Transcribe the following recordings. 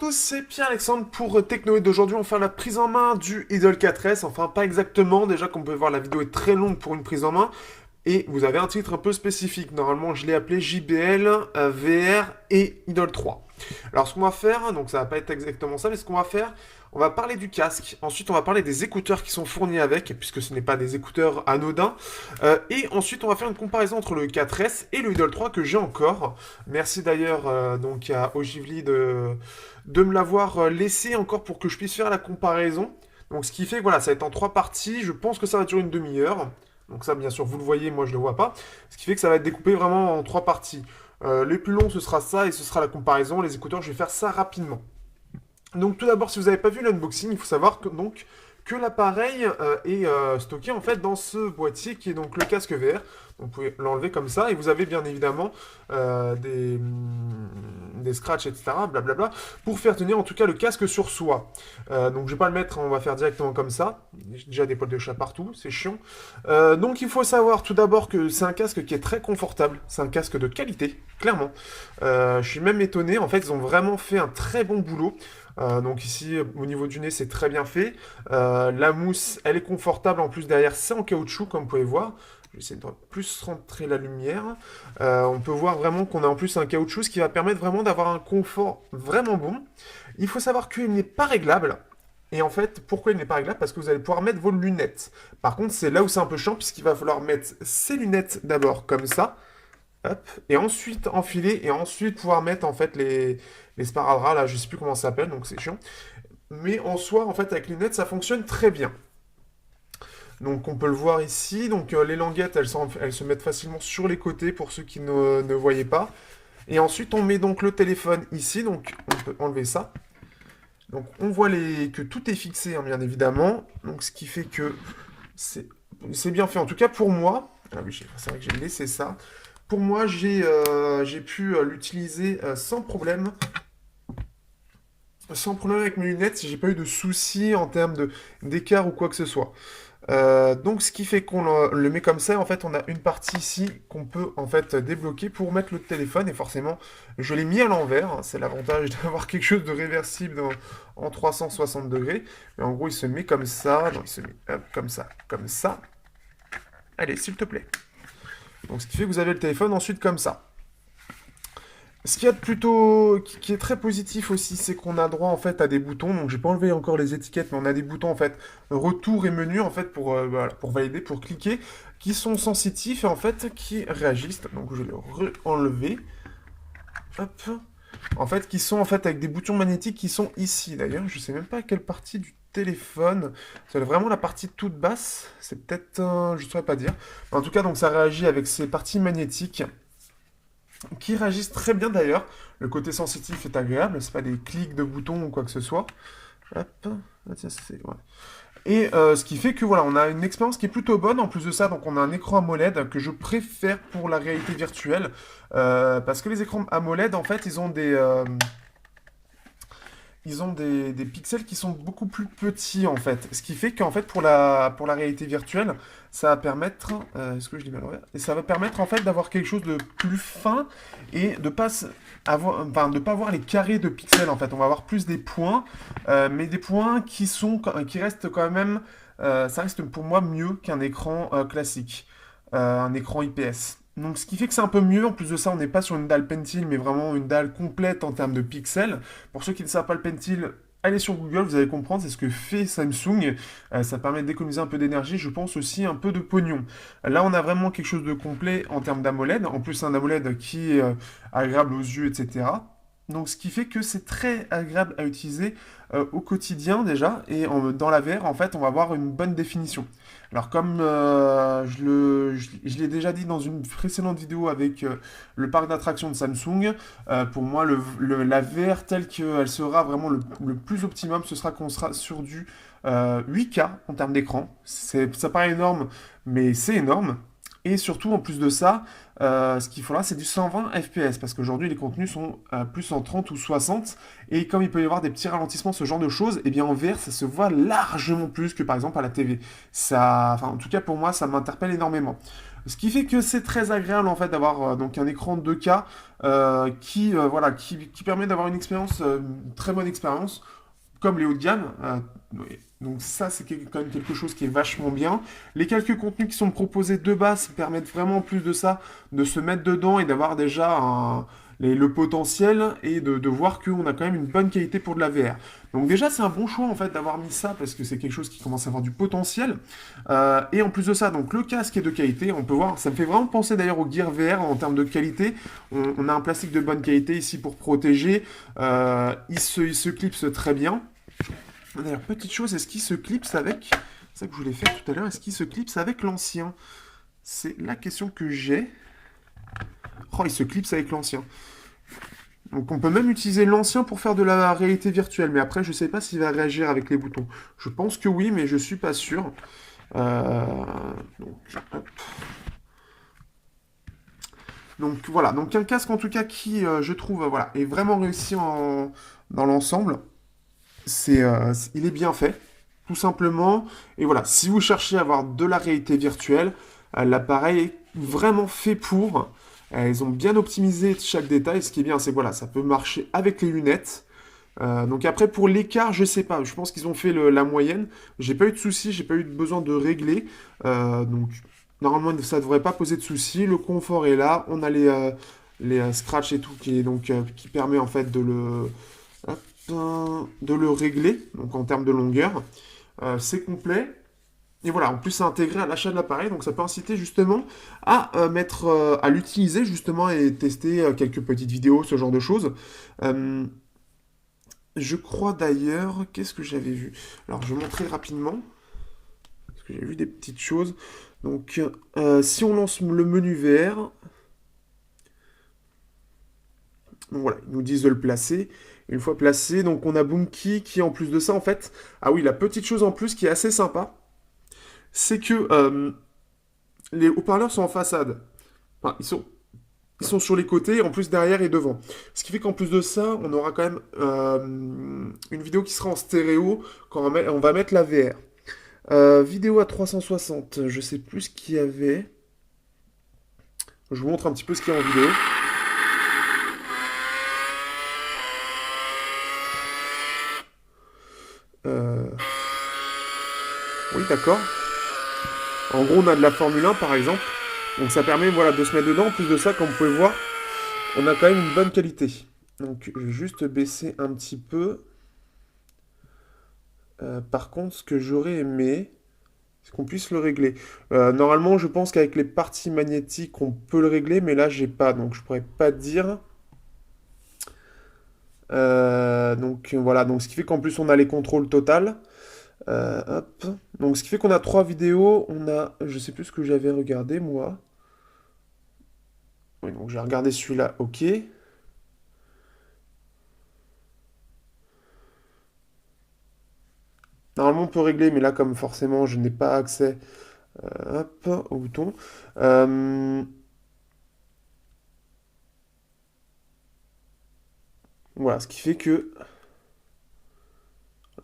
tous, c'est Pierre-Alexandre pour Technoid. D'aujourd'hui, on va faire la prise en main du Idol 4S. Enfin, pas exactement. Déjà, comme vous pouvez voir, la vidéo est très longue pour une prise en main. Et vous avez un titre un peu spécifique. Normalement, je l'ai appelé JBL, VR et Idol 3. Alors, ce qu'on va faire, donc ça va pas être exactement ça, mais ce qu'on va faire, on va parler du casque. Ensuite, on va parler des écouteurs qui sont fournis avec, puisque ce n'est pas des écouteurs anodins. Et ensuite, on va faire une comparaison entre le 4S et le Idol 3 que j'ai encore. Merci d'ailleurs donc à Ogivli de me l'avoir laissé encore pour que je puisse faire la comparaison. Donc, ce qui fait que voilà, ça va être en 3 parties. Je pense que ça va durer une demi-heure. Donc ça, bien sûr, vous le voyez, moi je le vois pas. Ce qui fait que ça va être découpé vraiment en 3 parties. Les plus longs, ce sera ça et ce sera la comparaison. Les écouteurs, je vais faire ça rapidement. Donc tout d'abord, si vous n'avez pas vu l'unboxing, il faut savoir que l'appareil est stocké en fait dans ce boîtier qui est donc le casque VR. Donc, vous pouvez l'enlever comme ça et vous avez bien évidemment des scratchs, etc. Blablabla, pour faire tenir en tout cas le casque sur soi. Donc je vais pas le mettre, on va faire directement comme ça. J'ai déjà des poils de chat partout, c'est chiant. Donc il faut savoir tout d'abord que c'est un casque qui est très confortable. C'est un casque de qualité, clairement. Je suis même étonné, en fait ils ont vraiment fait un très bon boulot. Donc ici, au niveau du nez, c'est très bien fait. La mousse, elle est confortable. En plus, derrière, c'est en caoutchouc, comme vous pouvez voir. Je vais essayer de plus rentrer la lumière. On peut voir vraiment qu'on a en plus un caoutchouc, ce qui va permettre vraiment d'avoir un confort vraiment bon. Il faut savoir qu'il n'est pas réglable. Et en fait, pourquoi il n'est pas réglable? Parce que vous allez pouvoir mettre vos lunettes. Par contre, c'est là où c'est un peu chiant, puisqu'il va falloir mettre ses lunettes d'abord comme ça. Hop, et ensuite enfiler, et ensuite pouvoir mettre en fait les sparadraps, là, je sais plus comment ça s'appelle, donc c'est chiant. Mais en soi, en fait, avec les lunettes, ça fonctionne très bien. Donc on peut le voir ici, donc les languettes, elles se mettent facilement sur les côtés pour ceux qui ne voyaient pas. Et ensuite, on met donc le téléphone ici, donc on peut enlever ça. Donc on voit que tout est fixé, hein, bien évidemment. Donc ce qui fait que c'est bien fait, en tout cas pour moi. Ah oui, c'est vrai que j'ai laissé ça. Pour moi, j'ai pu l'utiliser sans problème. Sans problème avec mes lunettes, j'ai pas eu de soucis en termes d'écart ou quoi que ce soit. Donc ce qui fait qu'on le met comme ça, en fait on a une partie ici qu'on peut en fait débloquer pour mettre le téléphone et forcément je l'ai mis à l'envers, hein. C'est l'avantage d'avoir quelque chose de réversible en 360 degrés. Mais en gros il se met comme ça, non il se met hop, comme ça, comme ça. Allez s'il te plaît. Donc ce qui fait que vous avez le téléphone ensuite comme ça. Ce qu'il y a de plutôt, qui est très positif aussi, c'est qu'on a droit en fait à des boutons. Donc j'ai pas enlevé encore les étiquettes, mais on a des boutons en fait retour et menu en fait voilà, pour valider, pour cliquer, qui sont sensitifs et en fait qui réagissent. Donc je vais le enlever. Hop. En fait, qui sont en fait avec des boutons magnétiques qui sont ici. D'ailleurs, je sais même pas à quelle partie du téléphone. C'est vraiment la partie toute basse. C'est peut-être, je saurais pas dire. En tout cas, donc ça réagit avec ces parties magnétiques qui réagissent très bien d'ailleurs. Le côté sensitif est agréable, c'est pas des clics de boutons ou quoi que ce soit. Hop. Ah, tiens, ouais. Et ce qui fait que voilà, on a une expérience qui est plutôt bonne. En plus de ça, donc on a un écran AMOLED que je préfère pour la réalité virtuelle. Parce que les écrans AMOLED, en fait, ils ont des pixels qui sont beaucoup plus petits en fait. Ce qui fait qu'en fait pour la réalité virtuelle, ça va permettre, est-ce que je dis mal? Ouais. Et ça va permettre en fait d'avoir quelque chose de plus fin et de pas de pas avoir les carrés de pixels en fait. On va avoir plus des points, mais des points qui restent quand même, ça reste pour moi mieux qu'un écran classique, un écran IPS. Donc ce qui fait que c'est un peu mieux, en plus de ça on n'est pas sur une dalle Pentil mais vraiment une dalle complète en termes de pixels. Pour ceux qui ne savent pas le Pentil, allez sur Google, vous allez comprendre, c'est ce que fait Samsung. Ça permet d'économiser un peu d'énergie, je pense aussi un peu de pognon. Là on a vraiment quelque chose de complet en termes d'AMOLED, en plus un AMOLED qui est agréable aux yeux, etc. Donc ce qui fait que c'est très agréable à utiliser au quotidien déjà, et dans la VR en fait on va avoir une bonne définition. Alors comme je l'ai déjà dit dans une précédente vidéo avec le parc d'attractions de Samsung, pour moi la VR telle qu'elle sera vraiment le plus optimum, ce sera qu'on sera sur du 8K en termes d'écran. Ça paraît énorme, mais c'est énorme. Et surtout, en plus de ça, ce qu'il faudra, c'est du 120 FPS, parce qu'aujourd'hui, les contenus sont plus en 30 ou 60, et comme il peut y avoir des petits ralentissements, ce genre de choses, eh bien en VR, ça se voit largement plus que par exemple à la TV. Ça, enfin, en tout cas, pour moi, ça m'interpelle énormément. Ce qui fait que c'est très agréable en fait d'avoir donc un écran 2K voilà, qui permet d'avoir une expérience, une très bonne expérience, comme les hauts de gamme. Oui. Donc ça, c'est quand même quelque chose qui est vachement bien. Les quelques contenus qui sont proposés de base permettent vraiment, en plus de ça, de se mettre dedans et d'avoir déjà le potentiel et de voir qu'on a quand même une bonne qualité pour de la VR. Donc déjà, c'est un bon choix en fait d'avoir mis ça parce que c'est quelque chose qui commence à avoir du potentiel. Et en plus de ça, donc le casque est de qualité. On peut voir, ça me fait vraiment penser d'ailleurs au Gear VR en termes de qualité. On a un plastique de bonne qualité ici pour protéger. Il se clipse très bien. D'ailleurs, petite chose, est-ce qu'il se clipse avec... C'est ça que je voulais faire tout à l'heure, est-ce qu'il se clipse avec l'ancien? C'est la question que j'ai. Oh, il se clipse avec l'ancien. Donc on peut même utiliser l'ancien pour faire de la réalité virtuelle, mais après je sais pas s'il va réagir avec les boutons. Je pense que oui, mais je suis pas sûr. Euh, donc, hop. Donc voilà, donc un casque en tout cas qui, je trouve, voilà, est vraiment réussi dans l'ensemble. Il est bien fait, tout simplement. Et voilà, si vous cherchez à avoir de la réalité virtuelle, l'appareil est vraiment fait pour. Ils ont bien optimisé chaque détail. Ce qui est bien, c'est voilà, ça peut marcher avec les lunettes. Donc après, pour l'écart, je sais pas. Je pense qu'ils ont fait la moyenne. J'ai pas eu de soucis, j'ai pas eu besoin de régler. Donc normalement, ça devrait pas poser de soucis. Le confort est là. On a les scratchs et tout qui permet en fait de le régler, donc en termes de longueur. C'est complet. Et voilà, en plus c'est intégré à l'achat de l'appareil, donc ça peut inciter justement à l'utiliser justement et tester quelques petites vidéos, ce genre de choses. Euh, je crois d'ailleurs, qu'est-ce que j'avais vu? Alors je vais montrer rapidement, parce que j'ai vu des petites choses. Donc si on lance le menu VR, donc voilà, ils nous disent de le placer. Une fois placé, donc on a Boomkey qui en plus de ça en fait, ah oui, la petite chose en plus qui est assez sympa, c'est que les haut-parleurs sont en façade. Enfin, ils sont sur les côtés, en plus derrière et devant. Ce qui fait qu'en plus de ça, on aura quand même une vidéo qui sera en stéréo quand on va mettre la VR. Vidéo à 360, je sais plus ce qu'il y avait. Je vous montre un petit peu ce qu'il y a en vidéo. Euh, Oui, d'accord. En gros, on a de la Formule 1 par exemple. Donc ça permet voilà, de se mettre dedans. En plus de ça, comme vous pouvez voir, on a quand même une bonne qualité. Donc je vais juste baisser un petit peu. Par contre, ce que j'aurais aimé, c'est qu'on puisse le régler. Normalement, je pense qu'avec les parties magnétiques, on peut le régler, mais là, j'ai pas, donc je pourrais pas dire. Donc voilà, donc ce qui fait qu'en plus, on a les contrôles total. Hop. Donc ce qui fait qu'on a trois vidéos. On a, je sais plus ce que j'avais regardé moi. Oui, donc j'ai regardé celui-là, ok. Normalement, on peut régler, mais là, comme forcément, je n'ai pas accès, hop, au bouton. Euh, voilà, ce qui fait que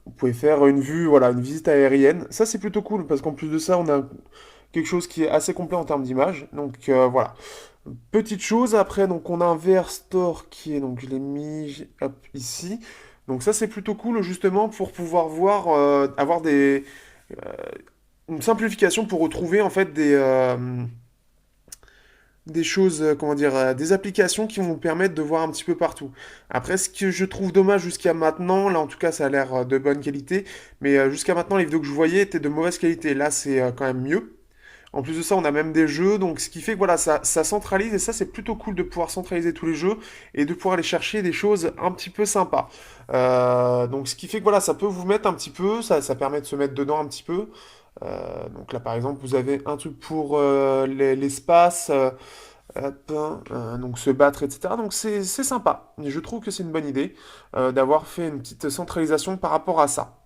vous pouvez faire une vue, voilà, une visite aérienne. Ça, c'est plutôt cool, parce qu'en plus de ça, on a quelque chose qui est assez complet en termes d'image. Donc, voilà. Petite chose, après, donc on a un VR Store qui est, donc je l'ai mis, hop, ici. Donc ça, c'est plutôt cool, justement, pour pouvoir voir, avoir euh, une simplification pour retrouver, en fait, des choses, comment dire, des applications qui vont vous permettre de voir un petit peu partout. Après, ce que je trouve dommage jusqu'à maintenant, là en tout cas ça a l'air de bonne qualité, mais jusqu'à maintenant les vidéos que je voyais étaient de mauvaise qualité. Là c'est quand même mieux. En plus de ça, on a même des jeux, donc ce qui fait que voilà, ça centralise, et ça c'est plutôt cool de pouvoir centraliser tous les jeux et de pouvoir aller chercher des choses un petit peu sympas. Donc ce qui fait que voilà, ça peut vous mettre un petit peu, ça permet de se mettre dedans un petit peu. Donc là par exemple, vous avez un truc pour l'espace. Hop, donc se battre, etc. Donc c'est sympa. Je trouve que c'est une bonne idée d'avoir fait une petite centralisation par rapport à ça.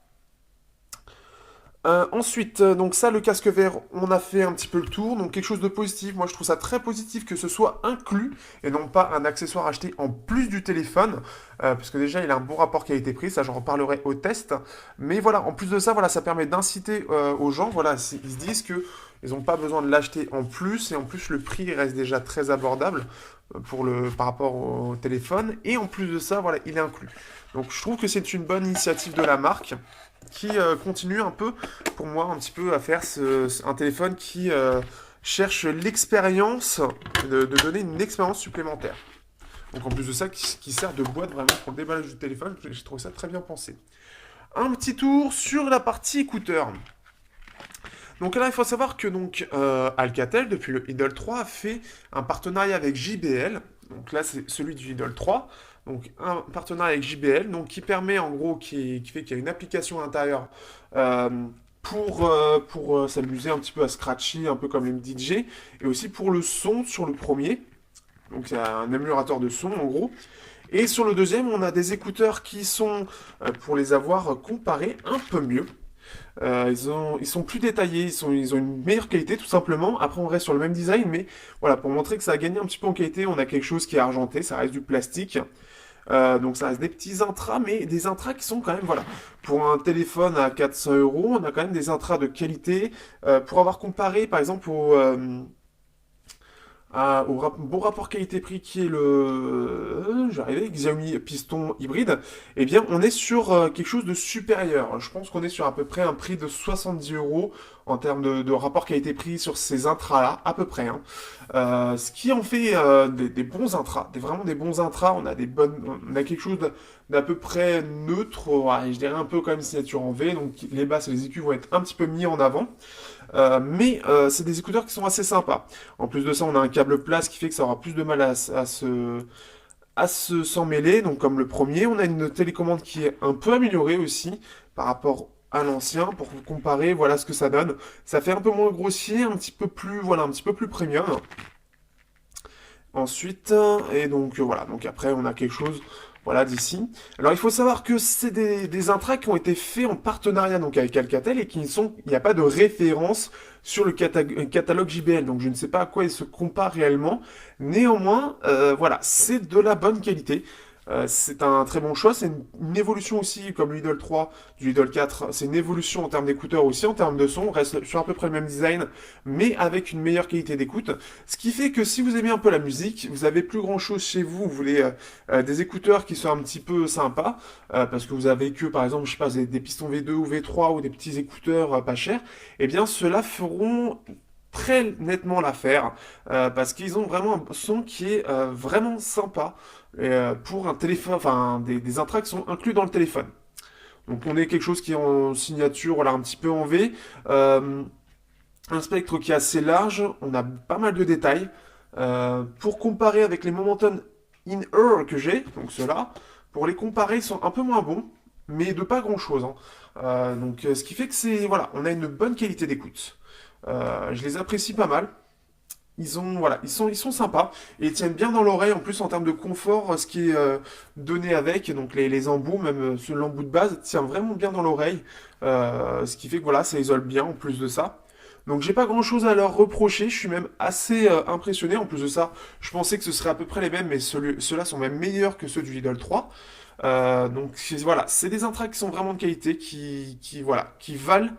Ensuite, donc ça, le casque vert, on a fait un petit peu le tour. Donc quelque chose de positif. Moi, je trouve ça très positif que ce soit inclus et non pas un accessoire acheté en plus du téléphone, parce que déjà, il a un bon rapport qualité-prix. Ça, j'en reparlerai au test. Mais voilà, en plus de ça, voilà, ça permet d'inciter aux gens. Voilà, ils se disent que Ils n'ont pas besoin de l'acheter en plus, et en plus le prix reste déjà très abordable par rapport au téléphone, et en plus de ça, voilà, il est inclus. Donc je trouve que c'est une bonne initiative de la marque qui continue un peu, pour moi, un petit peu à faire un téléphone qui cherche l'expérience, de donner une expérience supplémentaire. Donc en plus de ça, qui sert de boîte vraiment pour le déballage du téléphone, j'ai trouvé ça très bien pensé. Un petit tour sur la partie écouteurs. Donc là, il faut savoir que Alcatel, depuis le Idol 3, a fait un partenariat avec JBL. Donc là, c'est celui du Idol 3. Donc un partenariat avec JBL, donc qui permet en gros, qui fait qu'il y a une application à l'intérieur euh, pour s'amuser un petit peu à scratcher, un peu comme les DJ, et aussi pour le son sur le premier. Donc c'est un améliorateur de son en gros. Et sur le deuxième, on a des écouteurs qui sont, pour les avoir comparés, un peu mieux. Ils sont plus détaillés, ils ont une meilleure qualité tout simplement. Après, on reste sur le même design, mais voilà, pour montrer que ça a gagné un petit peu en qualité, on a quelque chose qui est argenté, ça reste du plastique. Donc ça reste des petits intras, mais des intras qui sont quand même, voilà, pour un téléphone à 400 euros, on a quand même des intras de qualité. Pour avoir comparé, par exemple, bon rapport qualité-prix qui est j'arrivais, Xiaomi Piston hybride, eh bien on est sur quelque chose de supérieur. Je pense qu'on est sur à peu près un prix de 70 euros en termes de rapport qualité-prix sur ces intras-là, à peu près, hein. Ce qui en fait des bons intras, vraiment des bons intras. On a quelque chose d'à peu près neutre, ouais, je dirais un peu comme signature en V, donc les basses et les écus vont être un petit peu mis en avant. Mais c'est des écouteurs qui sont assez sympas. En plus de ça, on a un câble plat, ce qui fait que ça aura plus de mal à se s'en mêler. Donc comme le premier, on a une télécommande qui est un peu améliorée aussi par rapport à l'ancien pour comparer. Voilà ce que ça donne. Ça fait un peu moins grossier, un petit peu plus, voilà, un petit peu plus premium. Ensuite, et donc voilà, donc après on a quelque chose, voilà, d'ici. Alors il faut savoir que c'est des intras qui ont été faits en partenariat donc avec Alcatel et il n'y a pas de référence sur le catalogue JBL, donc je ne sais pas à quoi ils se comparent réellement. Néanmoins, voilà, c'est de la bonne qualité. C'est un très bon choix, c'est une évolution aussi, comme l'Idol 3 du Idol 4, c'est une évolution en termes d'écouteurs aussi, en termes de son, on reste sur à peu près le même design, mais avec une meilleure qualité d'écoute. Ce qui fait que si vous aimez un peu la musique, vous avez plus grand chose chez vous, vous voulez des écouteurs qui sont un petit peu sympas, parce que vous avez que par exemple, je sais pas, des pistons V2 ou V3 ou des petits écouteurs pas chers, eh bien ceux-là feront très nettement l'affaire, parce qu'ils ont vraiment un son qui est vraiment sympa pour un téléphone, enfin des intras qui sont inclus dans le téléphone. Donc on est quelque chose qui est en signature, voilà, un petit peu en V. Un spectre qui est assez large, on a pas mal de détails. Pour comparer avec les Momentum In-Ear que j'ai, donc ceux-là, pour les comparer, ils sont un peu moins bons, mais de pas grand-chose, hein. Ce qui fait que voilà, on a une bonne qualité d'écoute. Je les apprécie pas mal. Voilà, ils sont sympas et ils tiennent bien dans l'oreille en plus en termes de confort, ce qui est donné avec, donc les embouts, même l'embout de base, tient vraiment bien dans l'oreille, ce qui fait que voilà, ça isole bien en plus de ça. Donc j'ai pas grand chose à leur reprocher, je suis même assez impressionné. En plus de ça, je pensais que ce serait à peu près les mêmes, mais ceux-là sont même meilleurs que ceux du Lidl 3. Voilà, c'est des intras qui sont vraiment de qualité, voilà, qui valent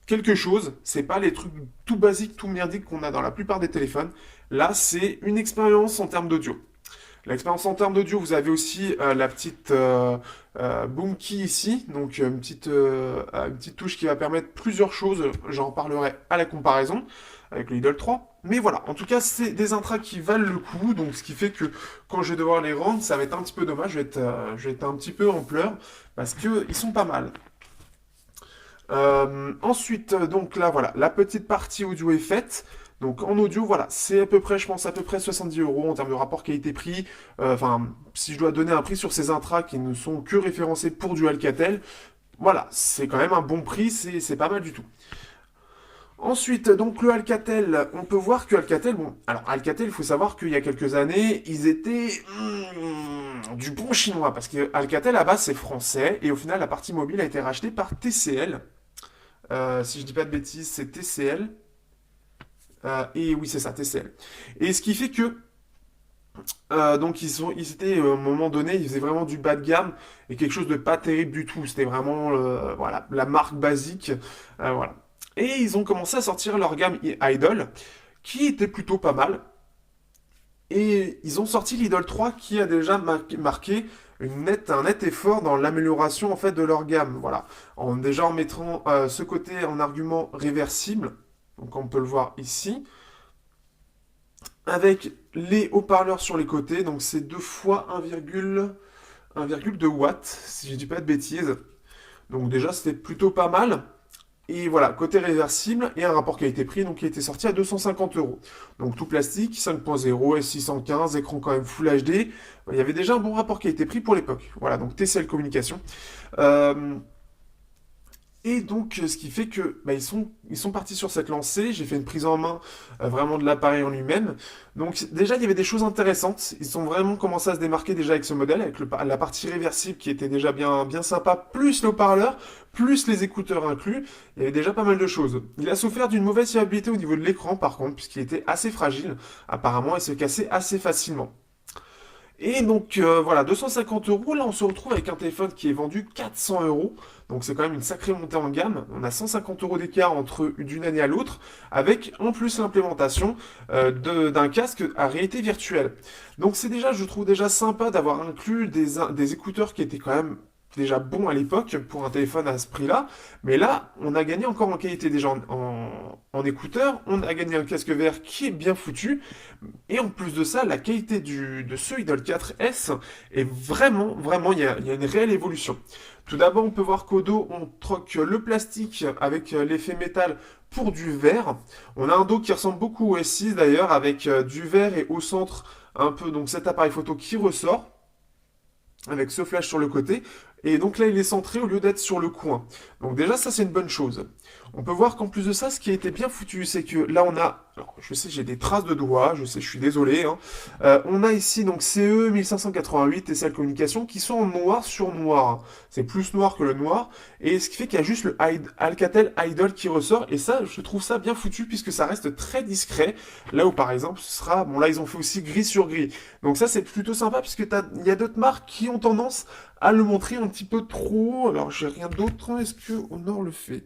quelque chose. C'est pas les trucs tout basiques, tout merdiques qu'on a dans la plupart des téléphones. Là, c'est une expérience en termes d'audio. L'expérience en termes d'audio, vous avez aussi la petite Boom Key ici, donc une petite touche qui va permettre plusieurs choses. J'en parlerai à la comparaison avec le Lidl 3. Mais voilà, en tout cas, c'est des intras qui valent le coup, donc ce qui fait que quand je vais devoir les rendre, ça va être un petit peu dommage, je vais être un petit peu en pleurs, parce qu'ils sont pas mal. Ensuite, donc là, voilà, la petite partie audio est faite. Donc en audio, voilà, c'est à peu près, je pense, à peu près 70 euros en termes de rapport qualité-prix. Enfin, si je dois donner un prix sur ces intras qui ne sont que référencés pour du Alcatel, voilà, c'est quand même un bon prix, c'est pas mal du tout. Ensuite, donc le Alcatel, on peut voir que Alcatel, bon, alors Alcatel, il faut savoir qu'il y a quelques années, ils étaient du bon chinois, parce que Alcatel à base c'est français, et au final la partie mobile a été rachetée par TCL. Si je dis pas de bêtises, c'est TCL. Et oui, c'est ça, TCL. Et ce qui fait que donc ils étaient à un moment donné, ils faisaient vraiment du bas de gamme et quelque chose de pas terrible du tout. C'était vraiment voilà, la marque basique. Voilà. Et ils ont commencé à sortir leur gamme Idol, qui était plutôt pas mal. Et ils ont sorti l'Idol 3 qui a déjà marqué un net effort dans l'amélioration en fait de leur gamme. Voilà. Déjà en mettant ce côté en argument réversible, donc on peut le voir ici, avec les haut-parleurs sur les côtés, donc c'est 2 fois 1,2 watts, si je dis pas de bêtises. Donc déjà c'était plutôt pas mal. Et voilà, côté réversible et un rapport qualité-prix donc qui a été sorti à 250 euros. Donc tout plastique, 5.0 et 615, écran quand même Full HD. Il y avait déjà un bon rapport qualité-prix pour l'époque. Voilà, donc TCL Communication. Euh, et donc, ce qui fait que ils sont partis sur cette lancée. J'ai fait une prise en main vraiment de l'appareil en lui-même. Donc, déjà, il y avait des choses intéressantes. Ils ont vraiment commencé à se démarquer déjà avec ce modèle, avec la partie réversible qui était déjà bien sympa, plus le haut-parleur, plus les écouteurs inclus. Il y avait déjà pas mal de choses. Il a souffert d'une mauvaise fiabilité au niveau de l'écran, par contre, puisqu'il était assez fragile. Apparemment, il se cassait assez facilement. Et donc voilà, 250 euros, là on se retrouve avec un téléphone qui est vendu 400 euros, donc c'est quand même une sacrée montée en gamme. On a 150 euros d'écart entre d'une année à l'autre, avec en plus l'implémentation d'un casque à réalité virtuelle. Donc c'est déjà, je trouve déjà sympa d'avoir inclus des écouteurs qui étaient quand même déjà bons à l'époque pour un téléphone à ce prix-là, mais là on a gagné encore en qualité déjà en écouteurs, on a gagné un casque VR qui est bien foutu. Et en plus de ça, la qualité de ce Idol 4S est vraiment, il y a une réelle évolution. Tout d'abord, on peut voir qu'au dos, on troque le plastique avec l'effet métal pour du verre. On a un dos qui ressemble beaucoup au S6 d'ailleurs, avec du verre et au centre un peu donc cet appareil photo qui ressort avec ce flash sur le côté. Et donc là, il est centré au lieu d'être sur le coin. Donc déjà, ça, c'est une bonne chose. On peut voir qu'en plus de ça, ce qui a été bien foutu, c'est que là, on a... Alors, je sais, j'ai des traces de doigts, je sais, je suis désolé. Hein. On a ici, donc, CE 1588 et celle communication qui sont en noir sur noir. C'est plus noir que le noir. Et ce qui fait qu'il y a juste le Alcatel Idol qui ressort. Et ça, je trouve ça bien foutu puisque ça reste très discret. Là où, par exemple, ce sera... Bon, là, ils ont fait aussi gris sur gris. Donc ça, c'est plutôt sympa puisque il y a d'autres marques qui ont tendance à le montrer un petit peu trop. Alors, j'ai rien d'autre. Est-ce que Honor le fait?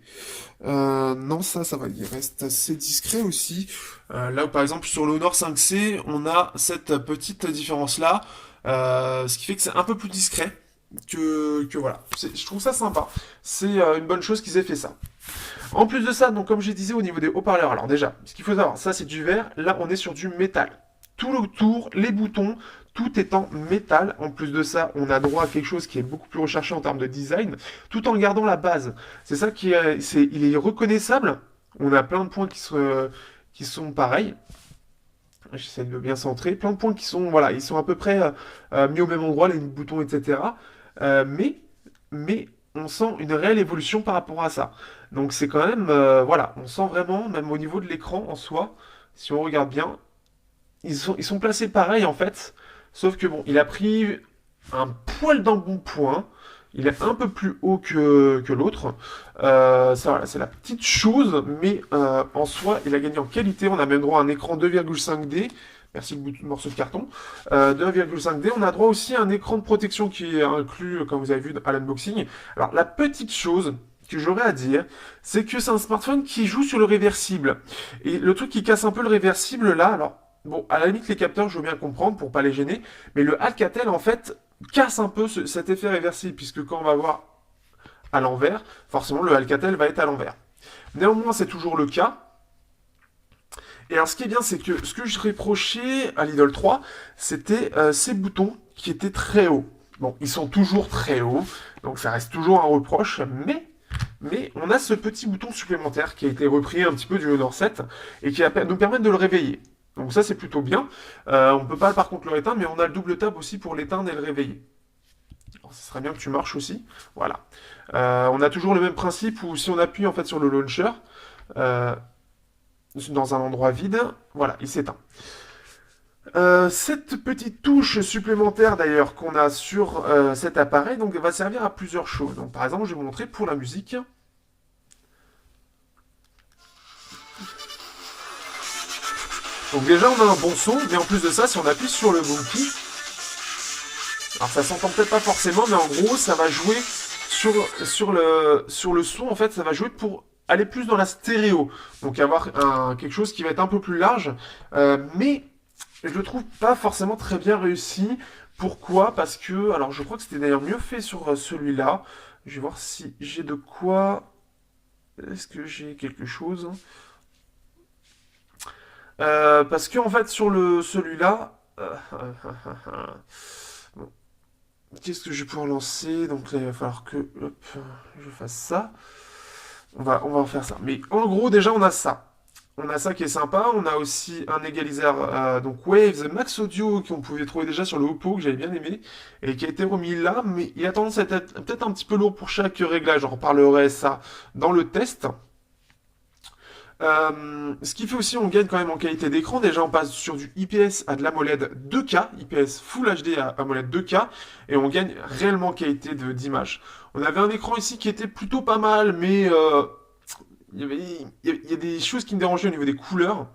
Non, ça va. Il reste assez discret aussi. Là où, par exemple, sur le Honor 5C, on a cette petite différence-là. Ce qui fait que c'est un peu plus discret que voilà. Je trouve ça sympa. C'est une bonne chose qu'ils aient fait ça. En plus de ça, donc comme je disais au niveau des haut-parleurs, alors déjà, ce qu'il faut savoir, ça c'est du verre, là on est sur du métal. Tout le tour, les boutons, tout est en métal. En plus de ça, on a droit à quelque chose qui est beaucoup plus recherché en termes de design, tout en gardant la base. C'est ça il est reconnaissable. On a plein de points qui sont pareils. J'essaie de bien centrer. Plein de points qui sont, voilà, ils sont à peu près mis au même endroit, les boutons, etc. Mais on sent une réelle évolution par rapport à ça. Donc c'est quand même, voilà, on sent vraiment, même au niveau de l'écran en soi, si on regarde bien, ils sont placés pareil en fait, sauf que bon, il a pris un poil d'embonpoint, il est un peu plus haut que l'autre. Ça, voilà, c'est la petite chose, mais en soi, il a gagné en qualité. On a même droit à un écran 2,5D. Merci le morceau de carton. 2,5D. On a droit aussi à un écran de protection qui est inclus, comme vous avez vu à l'unboxing. Alors, la petite chose que j'aurais à dire, c'est que c'est un smartphone qui joue sur le réversible. Et le truc qui casse un peu le réversible là, alors, bon, à la limite, les capteurs, je veux bien comprendre pour pas les gêner, mais le Alcatel, en fait, casse un peu cet effet réversible, puisque quand on va voir à l'envers, forcément, le Alcatel va être à l'envers. Néanmoins, c'est toujours le cas. Et alors, ce qui est bien, c'est que ce que je reprochais à l'Idol 3, c'était ces boutons qui étaient très hauts. Bon, ils sont toujours très hauts, donc ça reste toujours un reproche, mais on a ce petit bouton supplémentaire qui a été repris un petit peu du Honor 7 et qui va nous permettre de le réveiller. Donc ça, c'est plutôt bien. On ne peut pas, par contre, le réteindre, mais on a le double tap aussi pour l'éteindre et le réveiller. Alors, ce serait bien que tu marches aussi. Voilà. On a toujours le même principe où si on appuie en fait sur le launcher, euh, dans un endroit vide, voilà, il s'éteint. Cette petite touche supplémentaire d'ailleurs qu'on a sur cet appareil donc, va servir à plusieurs choses. Donc, par exemple, je vais vous montrer pour la musique. Donc déjà on a un bon son, mais en plus de ça, si on appuie sur le boom key, alors ça s'entend peut-être pas forcément, mais en gros ça va jouer sur le son, en fait ça va jouer pour aller plus dans la stéréo, donc avoir quelque chose qui va être un peu plus large, mais je le trouve pas forcément très bien réussi. Pourquoi? Parce que, alors je crois que c'était d'ailleurs mieux fait sur celui-là. Je vais voir si j'ai de quoi. Est-ce que j'ai quelque chose? Parce que en fait sur le celui-là, bon, qu'est-ce que je vais pouvoir lancer? Donc là il va falloir que hop, je fasse ça. On va en faire ça. Mais en gros déjà on a ça. On a ça qui est sympa. On a aussi un égaliseur donc Waves Max Audio qu'on pouvait trouver déjà sur le Oppo que j'avais bien aimé et qui a été remis là, mais il a tendance à être peut-être un petit peu lourd pour chaque réglage. J'en reparlerai ça dans le test. Ce qui fait aussi, on gagne quand même en qualité d'écran. Déjà, on passe sur du IPS à de l'AMOLED 2K, IPS Full HD à AMOLED 2K, et on gagne réellement en qualité d'image. On avait un écran ici qui était plutôt pas mal, mais il y a des choses qui me dérangeaient au niveau des couleurs.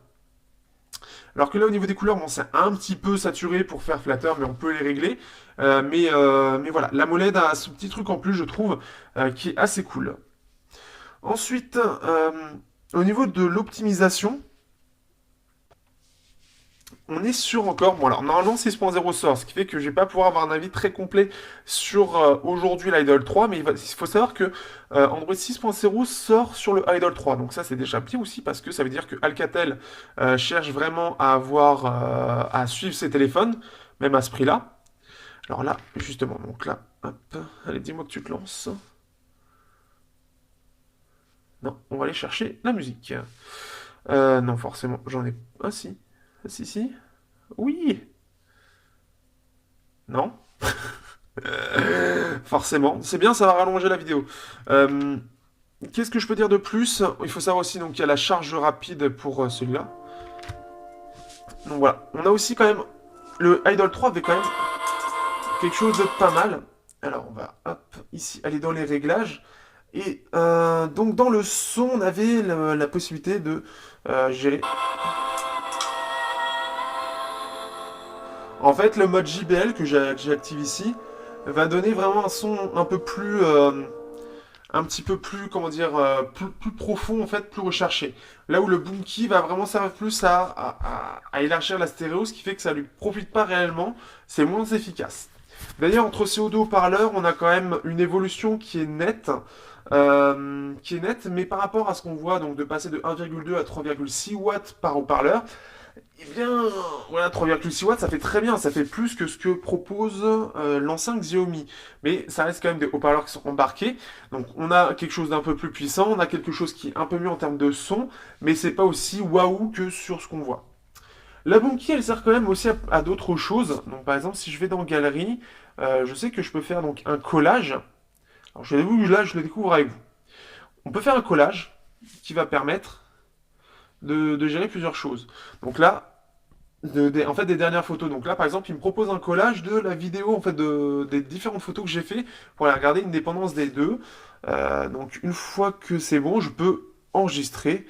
Alors que là, au niveau des couleurs, bon, c'est un petit peu saturé pour faire flatteur, mais on peut les régler. Mais voilà, l'AMOLED a ce petit truc en plus, je trouve, qui est assez cool. Ensuite, au niveau de l'optimisation, on est sur encore. Bon, alors normalement 6.0 sort, ce qui fait que je vais pas pouvoir avoir un avis très complet sur aujourd'hui l'Idol 3, mais il faut savoir que Android 6.0 sort sur le Idol 3. Donc ça, c'est déjà bien aussi parce que ça veut dire que Alcatel cherche vraiment à avoir à suivre ses téléphones, même à ce prix-là. Alors là, justement, donc là, hop, allez, dis-moi que tu te lances. Non, on va aller chercher la musique. Non, forcément, j'en ai. Ah si. Ah, si, si. Oui. Non. Forcément. C'est bien, ça va rallonger la vidéo. Euh, Qu'est-ce que je peux dire de plus? Il faut savoir aussi donc qu'il y a la charge rapide pour celui-là. Donc voilà. On a aussi quand même. Le Idol 3 avait quand même quelque chose de pas mal. Alors on va hop, ici aller dans les réglages. Et donc dans le son, on avait la possibilité de gérer. En fait, le mode JBL que j'active ici va donner vraiment un son un peu plus, un petit peu plus, comment dire, plus profond en fait, plus recherché. Là où le Boom Key va vraiment servir plus à élargir la stéréo, ce qui fait que ça lui profite pas réellement, c'est moins efficace. D'ailleurs, entre ces deux haut-parleurs, on a quand même une évolution qui est nette, mais par rapport à ce qu'on voit, donc de passer de 1,2 à 3,6 watts par haut-parleur, eh bien, voilà, 3,6 watts, ça fait très bien, ça fait plus que ce que propose l'ancien Xiaomi. Mais ça reste quand même des haut-parleurs qui sont embarqués. Donc on a quelque chose d'un peu plus puissant, on a quelque chose qui est un peu mieux en termes de son, mais c'est pas aussi waouh que sur ce qu'on voit. La Boomkey, elle sert quand même aussi à d'autres choses. Donc par exemple, si je vais dans Galerie, je sais que je peux faire donc un collage. Alors je l'avoue, là, je le découvre avec vous. On peut faire un collage qui va permettre de gérer plusieurs choses. Donc là, en fait des dernières photos. Donc là, par exemple, il me propose un collage de la vidéo en fait des différentes photos que j'ai fait pour aller regarder une dépendance des deux. Donc une fois que c'est bon, je peux enregistrer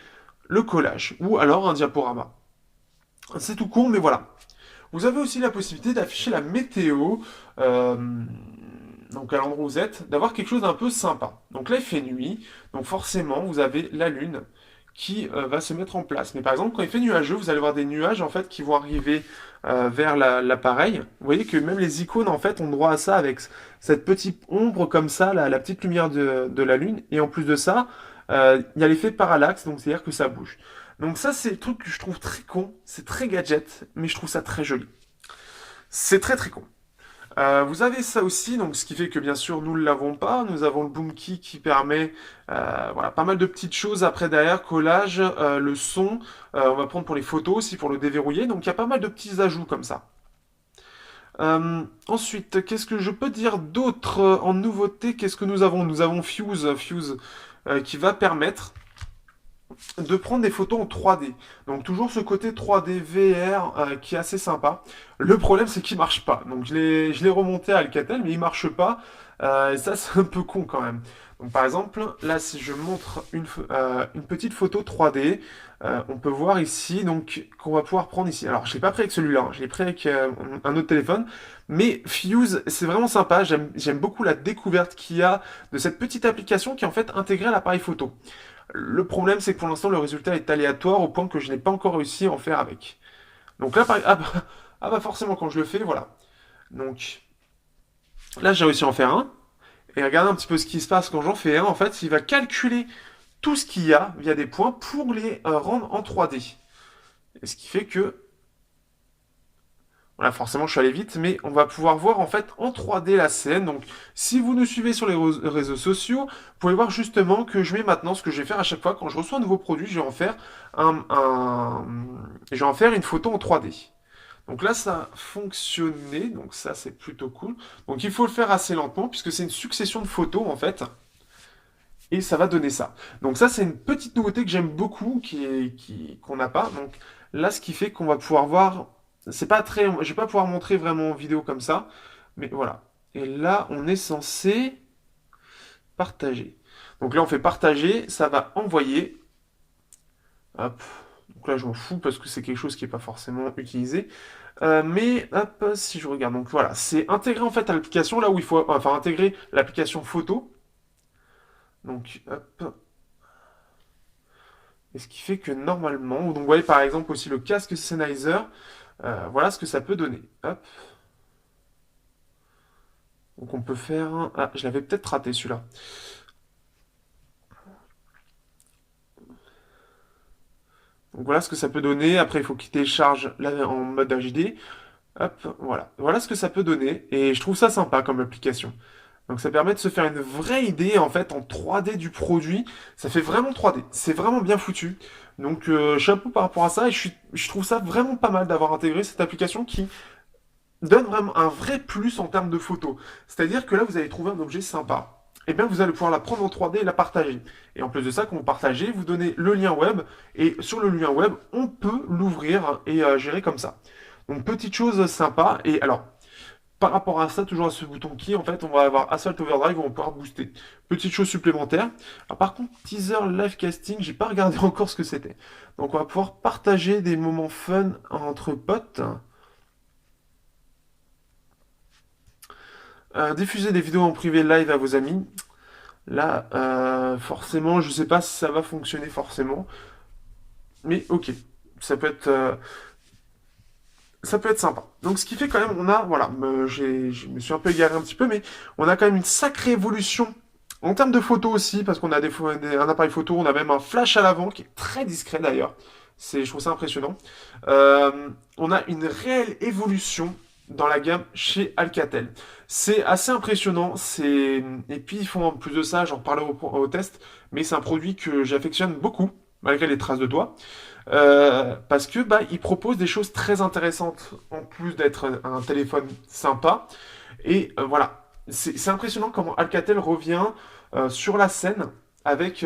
le collage ou alors un diaporama. C'est tout con, mais voilà. Vous avez aussi la possibilité d'afficher la météo, euh, donc à l'endroit où vous êtes, d'avoir quelque chose d'un peu sympa. Donc là, il fait nuit, donc forcément, vous avez la lune qui va se mettre en place. Mais par exemple, quand il fait nuageux, vous allez voir des nuages en fait qui vont arriver vers l'appareil. Vous voyez que même les icônes en fait ont droit à ça avec cette petite ombre comme ça, la petite lumière de la lune. Et en plus de ça, il y a l'effet parallaxe, donc c'est-à-dire que ça bouge. Donc ça, c'est le truc que je trouve très con, c'est très gadget, mais je trouve ça très joli. C'est très très con. Vous avez ça aussi, donc ce qui fait que bien sûr nous ne l'avons pas. Nous avons le Boom Key qui permet voilà, pas mal de petites choses après derrière, collage, le son, on va prendre pour les photos aussi pour le déverrouiller, donc il y a pas mal de petits ajouts comme ça. Ensuite, qu'est-ce que je peux dire d'autre en nouveauté? Qu'est-ce que nous avons? Nous avons Fuse qui va permettre de prendre des photos en 3D. Donc toujours ce côté 3D VR qui est assez sympa. Le problème c'est qu'il marche pas. Donc je l'ai remonté à Alcatel mais il marche pas. Et ça c'est un peu con quand même. Donc par exemple là si je montre une petite photo 3D, on peut voir ici donc qu'on va pouvoir prendre ici. Alors je l'ai pas pris avec celui-là, hein, je l'ai pris avec un autre téléphone. Mais Fuse c'est vraiment sympa. J'aime beaucoup la découverte qu'il y a de cette petite application qui est en fait intégrée à l'appareil photo. Le problème, c'est que pour l'instant, le résultat est aléatoire au point que je n'ai pas encore réussi à en faire avec. Donc là, ah bah forcément, quand je le fais, voilà. Donc là, j'ai réussi à en faire un. Et regardez un petit peu ce qui se passe quand j'en fais un. En fait, il va calculer tout ce qu'il y a via des points pour les rendre en 3D. Et ce qui fait que, voilà, forcément, je suis allé vite, mais on va pouvoir voir en fait en 3D la scène. Donc, si vous nous suivez sur les réseaux sociaux, vous pouvez voir justement que je mets maintenant ce que je vais faire à chaque fois quand je reçois un nouveau produit, je vais en faire je vais en faire une photo en 3D. Donc là, ça a fonctionné, donc ça c'est plutôt cool. Donc il faut le faire assez lentement puisque c'est une succession de photos en fait, et ça va donner ça. Donc ça c'est une petite nouveauté que j'aime beaucoup, qu'on n'a pas. Donc là, ce qui fait qu'on va pouvoir voir, c'est pas très, je vais pas pouvoir montrer vraiment en vidéo comme ça, mais voilà. Et là, on est censé partager. Donc là, on fait partager, ça va envoyer. Hop. Donc là, je m'en fous parce que c'est quelque chose qui n'est pas forcément utilisé. Mais hop, si je regarde, donc voilà, c'est intégré en fait à l'application là où il faut, enfin intégrer l'application photo. Donc hop, et ce qui fait que normalement, donc vous voyez par exemple aussi le casque Sennheiser, voilà ce que ça peut donner. Hop, donc on peut faire, ah, je l'avais peut-être raté celui-là. Donc voilà ce que ça peut donner. Après, il faut qu'il télécharge là en mode HD. Hop, voilà, voilà ce que ça peut donner. Et je trouve ça sympa comme application. Donc ça permet de se faire une vraie idée en fait en 3D du produit. Ça fait vraiment 3D. C'est vraiment bien foutu. Donc chapeau par rapport à ça. Et je trouve ça vraiment pas mal d'avoir intégré cette application qui donne vraiment un vrai plus en termes de photos. C'est-à-dire que là vous allez trouver un objet sympa. Et bien vous allez pouvoir la prendre en 3D et la partager. Et en plus de ça, quand vous partagez, vous donnez le lien web. Et sur le lien web, on peut l'ouvrir et gérer comme ça. Donc petite chose sympa. Et alors, par rapport à ça, toujours à ce bouton qui, en fait, on va avoir Assault Overdrive où on va pouvoir booster. Petite chose supplémentaire. Alors, par contre, teaser live casting, j'ai pas regardé encore ce que c'était. Donc on va pouvoir partager des moments fun entre potes. Diffuser des vidéos en privé live à vos amis. Là, forcément, je sais pas si ça va fonctionner forcément. Mais ok. Ça peut être, euh, Ça peut être sympa. Donc ce qui fait quand même, on a, voilà, je me suis un peu égaré un petit peu, mais on a quand même une sacrée évolution en termes de photos aussi, parce qu'on a un appareil photo, on a même un flash à l'avant qui est très discret d'ailleurs. Je trouve ça impressionnant. On a une réelle évolution dans la gamme chez Alcatel. C'est assez impressionnant. Et puis ils font en plus de ça, j'en reparlerai au test, mais c'est un produit que j'affectionne beaucoup, malgré les traces de doigts. Parce que bah, il propose des choses très intéressantes en plus d'être un téléphone sympa. Et voilà, c'est impressionnant comment Alcatel revient sur la scène avec,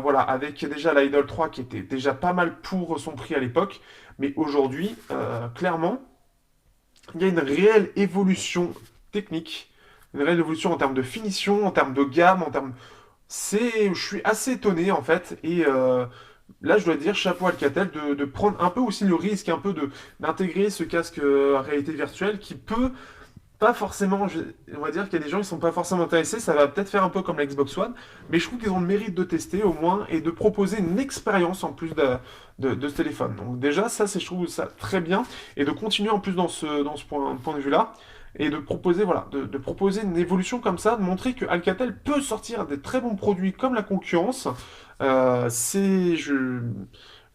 voilà, avec déjà l'Idol 3 qui était déjà pas mal pour son prix à l'époque. Mais aujourd'hui, clairement, il y a une réelle évolution technique, une réelle évolution en termes de finition, en termes de gamme, en termes... Je suis assez étonné en fait. Et là, je dois dire, chapeau Alcatel de prendre un peu aussi le risque, un peu d'intégrer ce casque à réalité virtuelle qui peut pas forcément, on va dire qu'il y a des gens qui sont pas forcément intéressés, ça va peut-être faire un peu comme la Xbox One, mais je trouve qu'ils ont le mérite de tester au moins et de proposer une expérience en plus de ce téléphone. Donc déjà, ça, je trouve ça très bien, et de continuer en plus dans ce point de vue-là, et de proposer, voilà, de proposer une évolution comme ça, de montrer que Alcatel peut sortir des très bons produits comme la concurrence. Je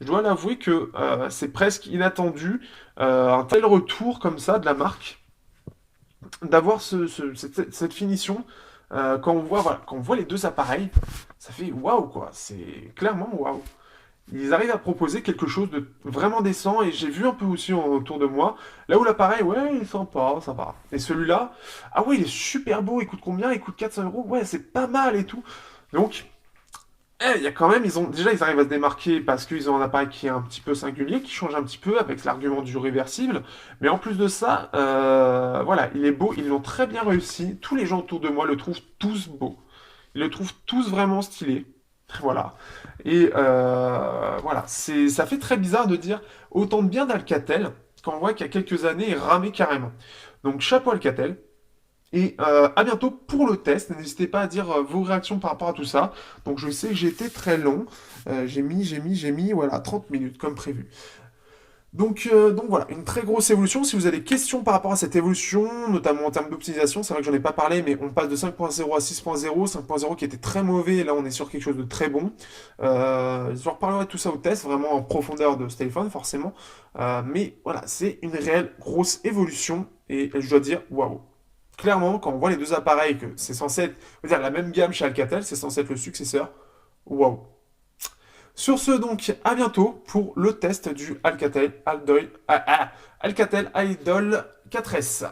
dois l'avouer que c'est presque inattendu, un tel retour comme ça de la marque d'avoir cette finition. Quand on voit, voilà, quand on voit les deux appareils, ça fait waouh quoi. C'est clairement waouh. Ils arrivent à proposer quelque chose de vraiment décent et j'ai vu un peu aussi autour de moi, là où l'appareil, ouais, il est sympa, ça va. Et celui-là, ah ouais, il est super beau, il coûte combien? Il coûte 400 euros, ouais, c'est pas mal et tout. Donc, il y a quand même, déjà, ils arrivent à se démarquer parce qu'ils ont un appareil qui est un petit peu singulier, qui change un petit peu avec l'argument du réversible. Mais en plus de ça, voilà, il est beau, ils l'ont très bien réussi. Tous les gens autour de moi le trouvent tous beau. Ils le trouvent tous vraiment stylé. Voilà. Et voilà, ça fait très bizarre de dire autant de bien d'Alcatel quand on voit qu'il y a quelques années, il ramait carrément. Donc chapeau Alcatel. Et à bientôt pour le test. N'hésitez pas à dire vos réactions par rapport à tout ça. Donc je sais que j'ai été très long. J'ai mis, voilà, 30 minutes comme prévu. Donc voilà, une très grosse évolution. Si vous avez des questions par rapport à cette évolution, notamment en termes d'optimisation, c'est vrai que j'en ai pas parlé, mais on passe de 5.0 à 6.0, 5.0 qui était très mauvais, et là on est sur quelque chose de très bon. Je reparlerai de tout ça au test, vraiment en profondeur de ce téléphone, forcément. Mais voilà, c'est une réelle grosse évolution, et je dois dire, waouh. Clairement, quand on voit les deux appareils, que c'est censé être, on va dire, la même gamme chez Alcatel, c'est censé être le successeur, waouh. Sur ce, donc, à bientôt pour le test du Alcatel Idol 4S.